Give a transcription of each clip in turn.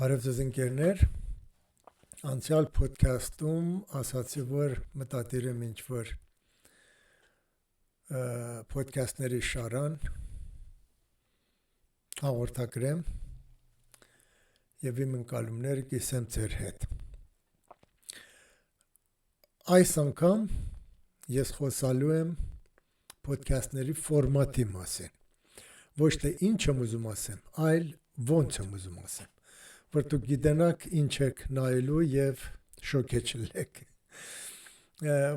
Բարև ձեզ ընկերներ, անցյալ փոդքասթում ասացի, որ մտադիր եմ ինչ-որ փոդքասթների շարան հաղորդակրեմ և իմ ընկալումները կիսեմ ձեր հետ։ Այս անգամ ես խոսալու եմ փոդքասթների ֆորմատի մասին, ոչ թե ինչ եմ ուզում ասեմ, այլ ոնց եմ ուզում ասեմ, որ դուք գիտենաք ինչ եք նայելու և շոկե չլեք,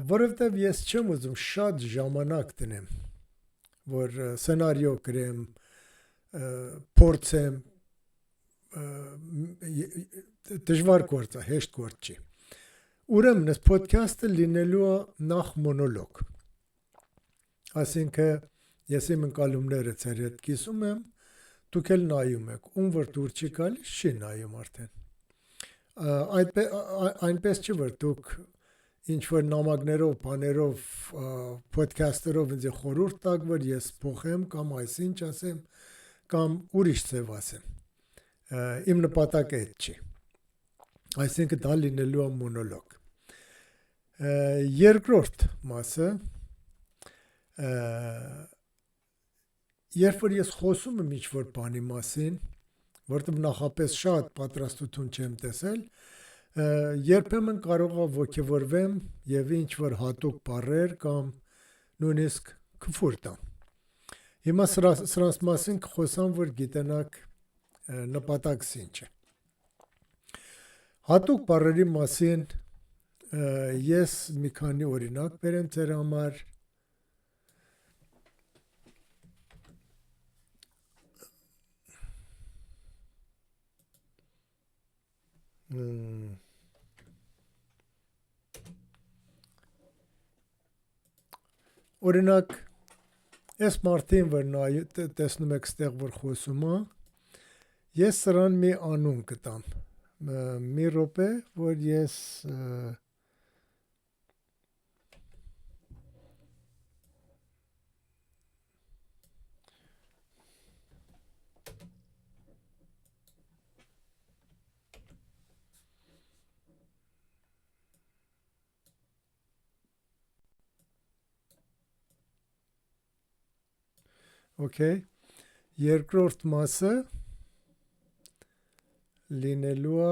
որովհետև ես չեմ ուզում շատ ժամանակ տնեմ, որ սենարիո գրեմ, փորձեմ, դժվար գործ է, հեշտ գործ չի։ Ուրեմն այս փոդքասթը լինելու է նախ մոնոլոգ, այսինքն ես իմ ընկալումները ձեր հետ կիսում եմ, դուք էլ նայում եք, ում որ դուր չի գալիս, չի նայում արդեն։ Այնպես չի, որ դուք ինչ-որ նամակներով, բաներով, փոդքասթերով ինձ խորհուրդ տաք, որ ես փոխեմ կամ այսինչ ասեմ, կամ ուրիշ ձև ասեմ։ Իմ նպատակը այդ չի։ Այսինքն դա լինելու է մոնոլոգ։ Երկրորդ մասը, երբ որ ես խոսում եմ ինչ-որ բանի մասին, որտեղ նախապես շատ պատրաստություն չեմ տեսել, երբեմն կարող է ոգևորվեմ և ինչ-որ հատուկ բառեր կամ նույնիսկ քֆուր տամ։ Հիմա սրանց մասին կխոսամ, որ գիտենաք նպատակս ինչ է։ Հատուկ բառերի մասին ես մի քանի օրինակ բերեմ ձեր համար։ Օրինակ, այս մարդին, որ տեսնում եք ստեղ, որ խոսում է, ես սրան մի անուն կտամ, մի րոպե, որ ես երկրորդ մասը լինելու է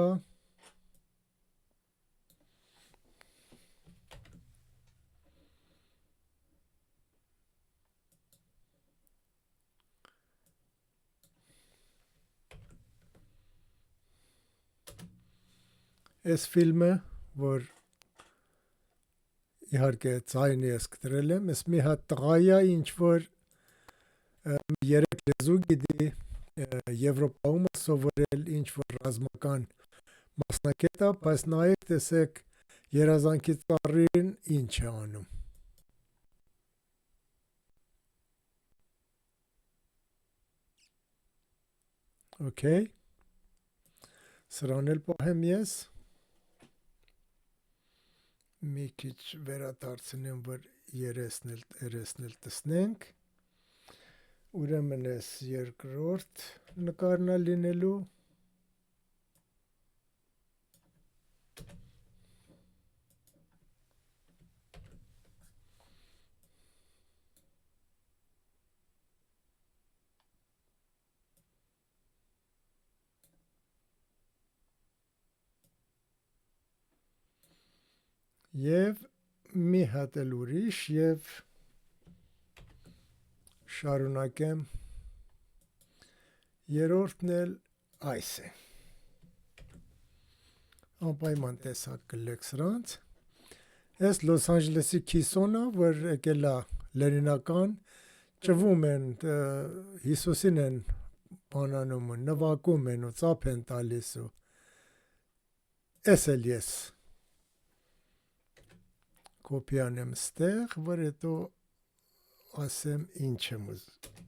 այս ֆիլմը, որ իհարկե ձայնի ես կտրել եմ, ես մի հատ տղայա ինչ-որ 3 լեզու գիտի, Եվրոպայում է սովորել ինչ-որ ռազմական մասնակետ է, բայց նայեք տեսեք երազանքի ծառին ինչ է անում։ Սրան էլ պահեմ ես, մի քիչ վերադարձնեմ, որ երեսն էլ տեսնենք, ուրեմն ես երկրորդ նկարն է լինելու, և մի հատ էլ ուրիշ և շարունակեմ, երորդն էլ այս է, անպայման տեսակ կլեք սրանց, ես Լոս Անջելեսի քիսոնը, որ եկել է լենինական, ճվում են, Հիսուսին են բանանում, նվագում են ու ծափ են տալիս ու ես էլ ես կոպի անեմ ստեղ, որ հետո ասեմ ինչ եմ ուզում։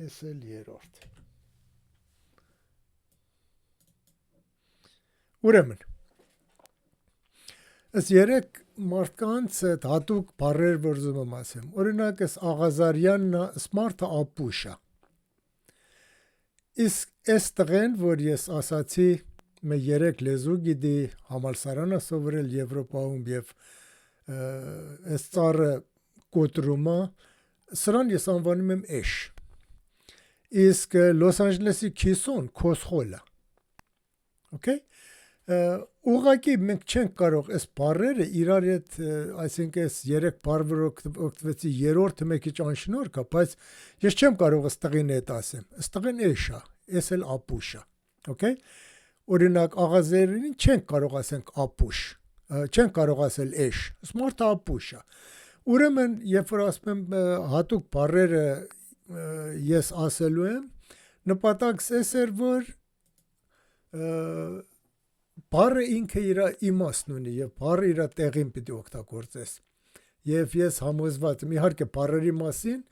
Ես էլ երորդ։ Ուրեմն, Ըստ երեք մարդկանց այդ հատուկ բառեր, որ ուզում եմ ասեմ։ Օրինակ, այս Աղազարյանն սմարթը ապուշ է։ Իսկ այս տղեն, որ ես ասացի, մե 3 լեզու գիտի, համալսարանը սովորել Եվրոպայում եւ այս ծառը կոտրումը, սրան ես անվանում եմ էշ։ Իսկ Լոս Անջելեսի քիսոն քոսխոլա։ Okay? Ուղղակի մենք չենք կարող այս բառերը իրար հետ, այսինքն այս 3 բառը օգտվեցի երրորդը մեկի անշնորհք է, բայց ես չեմ կարող ըստ տղին հետ ասեմ։ Ըստ տղին էշա, էս էլ ապուշա։ Okay? Օրինակ աղազերին չենք կարող ասենք ապուշ, չենք կարող ասել էշ, սմարթ ապուշա։ Ուրեմն, երբ որ ասում եմ հատուկ բառերը ես ասելու եմ, նպատակս էս էր, որ բառը ինքը իր իմաստն ունի եւ բառը իր տեղին պիտի օգտագործես։ Եվ ես համոզված եմ, իհարկե բառերի մասին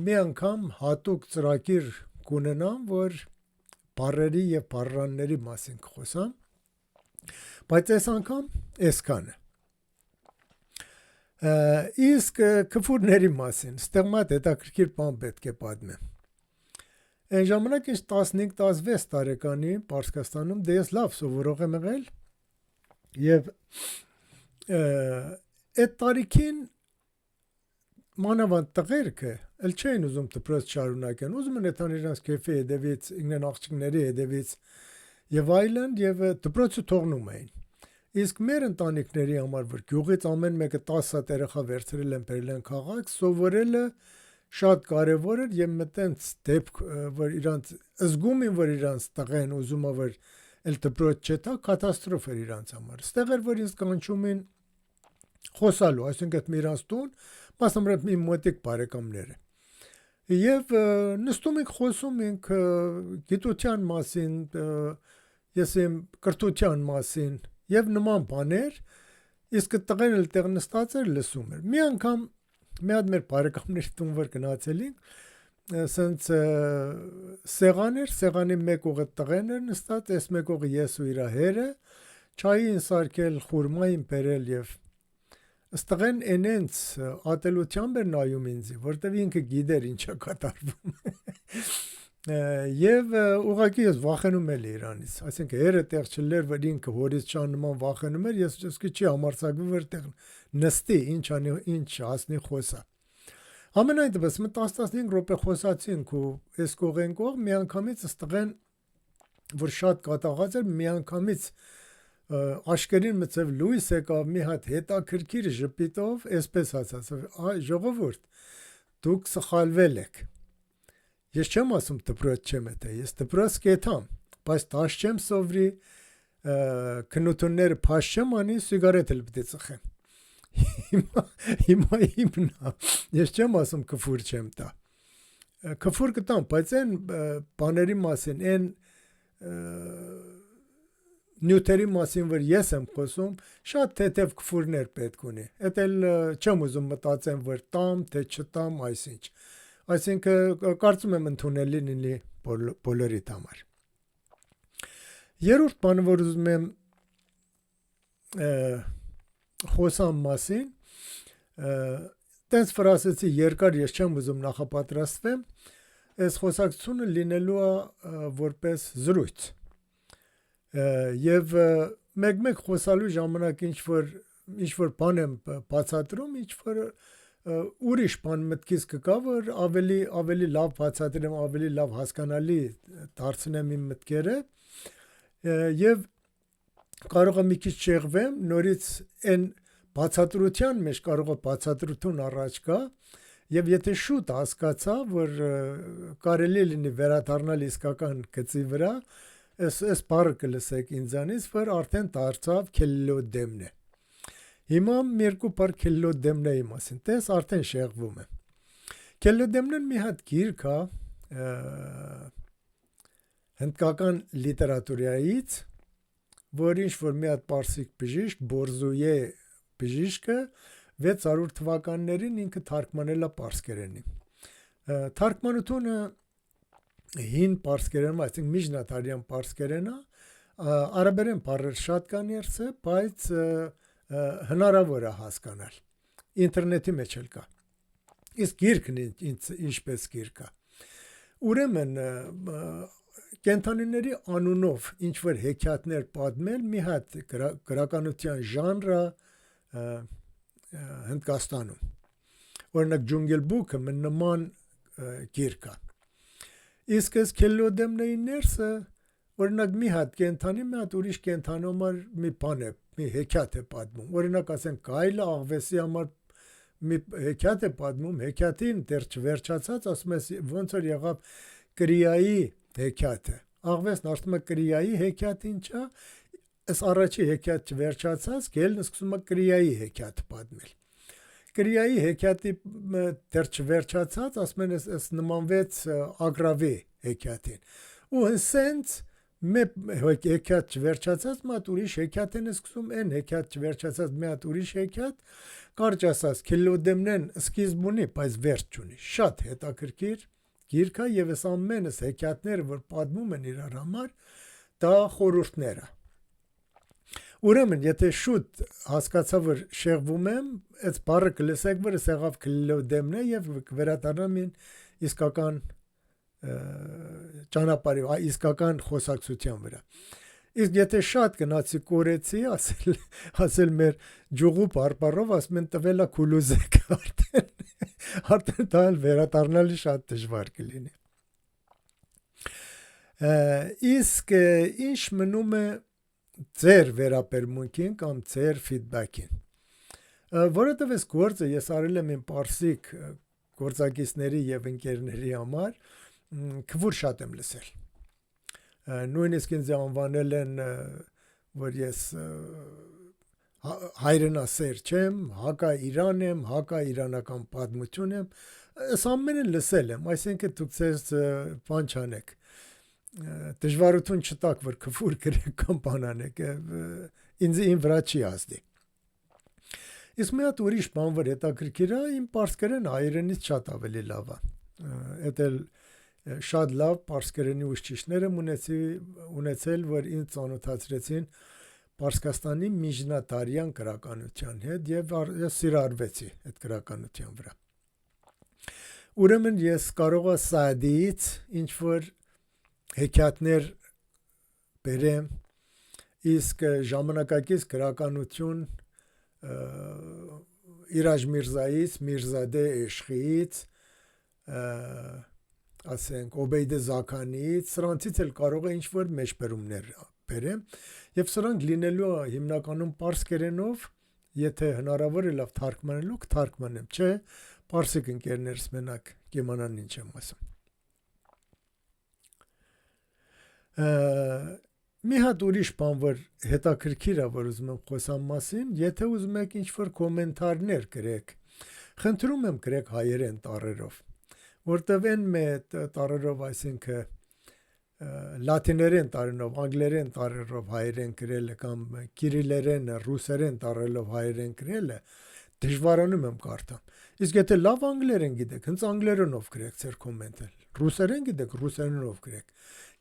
մի անգամ հատուկ ծրագիր կունենամ, որ բառերի եւ բառարանների մասին կխոսամ, բայց այս անգամ այսքանը։ Իսկ քֆուրների մասին ստեղմատ հետաքրքիր բան պետք է պատմեմ։ Այն ժամանակ ինձ 15-16 տարեկանի Պարսկաստանում դե ես լավ սովորող եմ եղել եւ այդ տարիքին մանավանդ տղերքը ել չէին ուզում դպրոց շարունակեն, ուզում են այդան իրանց քեֆի հետևից, ինքն աղջիկների հետևից եւ այլն եւ դպրոցը թողնում էին։ Իսկ մեր ընտանիքների համար, որ գյուղից ամեն մեկը 10 հատ երեխա վերցրել են բերել են քաղաք, սովորելը շատ կարևոր էր եւ մտենց դեպք, որ իրանց զգում են, որ իրանց տղեն ուզում է որ էլ դպրոց չտա, կատաստրոֆ էր իրանց համար։ Ստեղ էր որ ինձ կանչում են խոսալու, այսինքն իրանց տուն, մասնավորապես իմ մոտիկ բարեկամները։ Եվ նստում ենք խոսում ենք գիտության մասին, ես իմ կրթության մասին եւ նման բաներ, իսկ տղեն էլ տեղ նստած էր լսում էր։ Մի անգամ մի հատ մեր բարեկամների տուն որ գնացել ենք, սենց սեղան էր, սեղանի մեկ ուղը տղեն էր նստած, այս մեկ ուղը ես ու իր հերը, չային սարքել, խուրմային բերել եւ ըստղեն ենենց ատելությամբ էր նայում ինձ, որտեվ ինքը գիտեր ինչա կատարվում։ Եվ ուղղակի ես վախենում էի իրանից, այսինքն հերը տեղ չլեր, որ ինքը հորից չան նման վախենում էր, ես ճսկի չի համարձակվում որ տեղ նստի, ինչ ասնի խոսա։ Ամենայն դեպս մը 10-15 րոպե խոսացինք ու այս կողեն կող միանգամից ըստղեն որ շատ կատաղած էր, միանգամից աշկերին մցև լույս եկավ մի հատ հետաքրքիր ժպիտով, այսպես ասած, ժողովուրդ, դուք սխալվել եք։ Ես չեմ ասում դպրոց չեմ եթե, ես դպրոց կեթամ, բայց տաշ չեմ սովրի, քնությունները փաշ չեմ անի, սիգարետ էլ պիտի ծխեմ։ Հիմա իմնա, ես չեմ ասում քֆուր չեմ տա։ Քֆուր կտամ, բայց այն բաների մասին, այն նյութերի մասին, որ ես եմ խոսում, շատ թեթև քֆուրներ պետք ունի։ Էդ էլ չեմ ուզում մտածեմ, որ տամ, թե չտամ, այսինչ։ Այսինքն կարծում եմ ընդունելի լինի բոլորիդ համար։ Երրորդ բանը, որ ուզում եմ խոսամ մասին, տենց ֆրասեցի երկար ես չեմ ուզում նախապատրաստվեմ, այս խոսակցությունը լինելու է որպես զրույց։ Եվ մեկ խոսալու ժամանակ ինչ որ բան եմ բացատրում, ինչ որ ուրիշ բան մտքից կգա, որ ավելի լավ բացատրեմ, ավելի լավ հասկանալի դարձնեմ իմ մտքերը եւ կարող է մի քիչ շեղվեմ, նորից այն բացատրության մեջ կարող է բացատրություն առաջ գա եւ եթե շուտ հասկացա, որ կարելի լինի վերադառնալ իսկական գծի վրա, այս բառը կլսեք ինձանից, որ արդեն դարձավ քելլոդեմն է։ Հիմա երկու բառ քելլոդեմնեի մասին, տես արդեն շեղվում է։ Քելլոդեմնեն մի հատ գիրք է հնդկական լիտերատուրայից, որ ինչ-որ մի հատ պարսիկ բժիշկ, Բորզույե բժիշկը 600 թվականներին ինքը թարգմանել է պարսկերենի։ Թարգմանությունը հին պարսկերեն, այսինքն միջնադարյան պարսկերեն է, արաբերեն բառեր շատ կան երցը, բայց հնարավոր է հասկանալ, ինտերնետի մեջ էլ կա, իսկ գիրքն ինչպես գիրք է։ Ուրեմն կենթանիների անունով ինչ-որ հեքիաթներ պատմել մի հատ գրականության ժանրը Հնդկաստանում։ Օրինակ Ջունգլ Բուքը նման գիրք է։ Իսկ այս Քելլոդեմնեի ներսը օրինակ մի հատ կենթանի, մի հատ ուրիշ կենթանի համար մի բան է, մի հեքիաթ է պատմում։ Օրինակ ասենք գայլը աղվեսի համար մի հեքիաթ է պատմում, հեքիաթին դեռ չվերջացած, ասում ես ոնց որ եղավ կրիայի հեքիաթը։ Աղվեսն ասում է կրիայի հեքիաթ ինչա, այս առաջի հեքիաթ չվերջացած, գելն սկսում է կրիայի հեքիաթ պատմել։ Կրիայի հեքիաթի դեռ չվերջացած, ասում են այս նմանվեց ագրավի հեքիաթին։ Ու հենց հեքիաթ չվերջացած, մի հատ ուրիշ հեքիաթ են սկսում, այն հեքիաթ չվերջացած մի հատ ուրիշ հեքիաթ, կարճ ասած Քելլոդեմնեն սկիզբ ունի, բայց վերջ չունի։ Շատ հետաքրքիր գիրք է եւ այս ամենս հեքիաթները, որ պատմում են իրար համար, դա խորհուրդներ է։ Ուրեմն, եթե շուտ հասկացա, որ շեղվում եմ, այս բառը կլսեք, որ եղավ Քելլոդեմնը եւ վերադառնամ իսկական ճանապարհի, իսկական խոսակցության վրա։ Իսկ եթե շատ գնացի կորեցի, ասել մեր ջուղու բարբարով, ասում են տվելա քուլուզեք արդեն դա վերադառնալի շատ դժվար կլինի։ Իսկ ինչ մնում է ձեր վերաբերմունքին կամ ձեր ֆիդբեքին։ Որովհետև այս գործը ես արել եմ իմ պարսիկ գործակիցների եւ ընկերների համար, քվուր շատ եմ լսել։ Նույնիսկ ինձ անվանել են, որ ես հայրենասեր չեմ, հակա Իրան եմ, հակա իրանական պատմություն եմ, այս ամենը լսել եմ, այսինքն դուք ձեզ բան չանեք, դժվարություն չտաք, որ քֆուր գրեք կամ բան անեք, իմ վրա չի ազդի։ Իսկ մի հատ ուրիշ բան, որ հետաքրքիր է, իմ պարսկերեն հայերենից շատ ավելի լավ է։ Էդ էլ շատ լավ պարսկերենի ուսուցիչներ եմ ունեցել, որ ինձ ծանոթացրեցին Պարսկաստանի միջնադարյան գրականության հետ եւ ես սիրարվեցի այդ գրականության վրա։ Ուրեմն ես կարող եմ Սաադիից ինչ որ հեքիաթներ բերեմ, իսկ ժամանակակից գրականություն Իրաժ Միրզայից, Միրզադե Էշխիից, ասենք Օբեյդե Զաքանից, սրանցից էլ կարող է ինչ-որ մեջբերումներ բերեմ, եւ սրանք լինելու է հիմնականում պարսկերենով, եթե հնարավոր է լավ թարգմանելու, կթարգմանեմ, չէ, պարսիկ ընկերներս մենակ կիմանան ինչ եմ ասում։ Մի հատ ուրիշ բան, որ հետաքրքիր է, որ ուզում եմ խոսամ մասին, եթե ուզում եք ինչ-որ կոմենտարներ գրեք, խնդրում եմ գրեք հայերեն տառերով, որտև են տառերով, այսինքն լատիներեն տառերով, անգլերեն տառերով հայերեն գրելը կամ կիրիլերեն, ռուսերեն տառերով հայերեն գրելը դժվարանում եմ կարդամ։ Իսկ եթե լավ անգլերեն գիտեք, հենց անգլերենով գրեք ձեր կոմենտը, ռուսերեն գիտեք, ռուսերենով գրեք,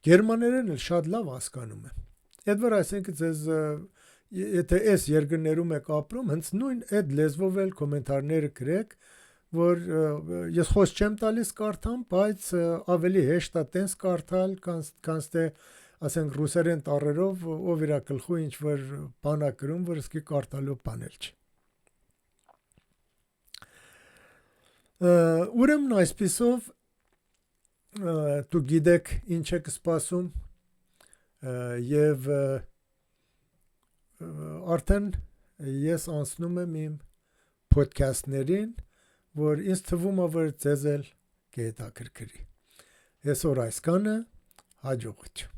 գերմաներեն էլ շատ լավ հասկանում եմ։ Այդ որ այսինքն ձեզ եթե այս երկրներում եք ապրում, հենց նույն այդ լեզվով էլ կոմենտարները գրեք, որ ես խոս չեմ տալիս կարդամ, բայց ավելի հեշտ է տենց կարդալ, քան թե ասենք ռուսերեն տառերով, ով իր գլխու ինչ որ բան է գրում, որ իսկի կարդալու բան էլ չի։ Ուրեմն այսպիսով դու գիտեք ինչ եք սպասում եւ արդեն ես անցնում եմ իմ ոդքասթներին, որ ինձ թվում է, որ ձեզ էլ կհետաքրքրի։ Այսօր այսքանը, հաջողություն։